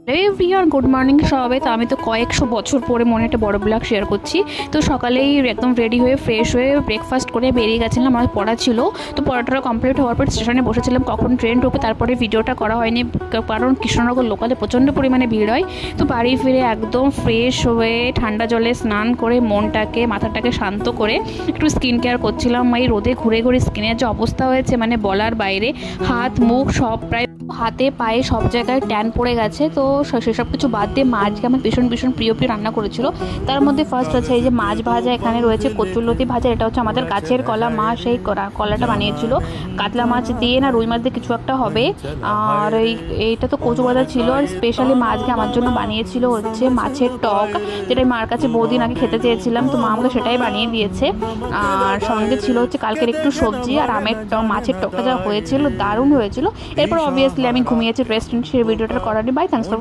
Everyone good morning সবাই। তো আমি তো কয়েকশো বছর পরে মনে একটা বড় ব্লগ শেয়ার করছি। তো সকালেই একদম রেডি হয়ে ফ্রেশ হয়ে ব্রেকফাস্ট করে বেরিয়ে গেছিলাম, আমার পড়া ছিল। তো পড়াটা কমপ্লিট হওয়ার পর স্টেশনে বসেছিলাম কখন ট্রেন ঢুকবে, তারপরে ভিডিওটা করা হয়নি কারণ কৃষ্ণনগর লোকালে প্রচণ্ড পরিমাণে ভিড় হয়। তো বাড়ি ফিরে একদম ফ্রেশ হয়ে ঠান্ডা জলে স্নান করে মনটাকে মাথাটাকে শান্ত করে একটু স্কিন কেয়ার করছিলাম। এই রোদে ঘুরে ঘুরে স্কিনের যে অবস্থা হয়েছে মানে বলার বাইরে, হাত মুখ সব প্রায় হাতে পায়ে সব জায়গায় ট্যান পড়ে গেছে। তো সেসব কিছু বাদ দিয়ে মা আজকে আমার ভীষণ ভীষণ প্রিয় রান্না করেছিল। তার মধ্যে ফার্স্ট হচ্ছে এই যে মাছ ভাজা, এখানে রয়েছে কচুরলতি ভাজা, এটা হচ্ছে আমাদের গাছের কলা, মা সেই কলাটা বানিয়েছিল। কাতলা মাছ দিয়ে না রুই মাছ দিয়ে কিছু একটা হবে। আর এইটা তো কচু ভাজা ছিল। আর স্পেশালি মা আজকে আমার জন্য বানিয়েছিল হচ্ছে মাছের টক, যেটা মার কাছে বহুদিন আগে খেতে চেয়েছিলাম, তো মা আমাকে সেটাই বানিয়ে দিয়েছে। আর সঙ্গে ছিল হচ্ছে কালকের একটু সবজি আর আমের মাছের টকটা যা হয়েছিল দারুণ হয়েছিল। এরপর অবভিয়াসলি আমি ঘুমিয়েছি, রেস্ট সেই ভিডিওটা করার। By, thanks for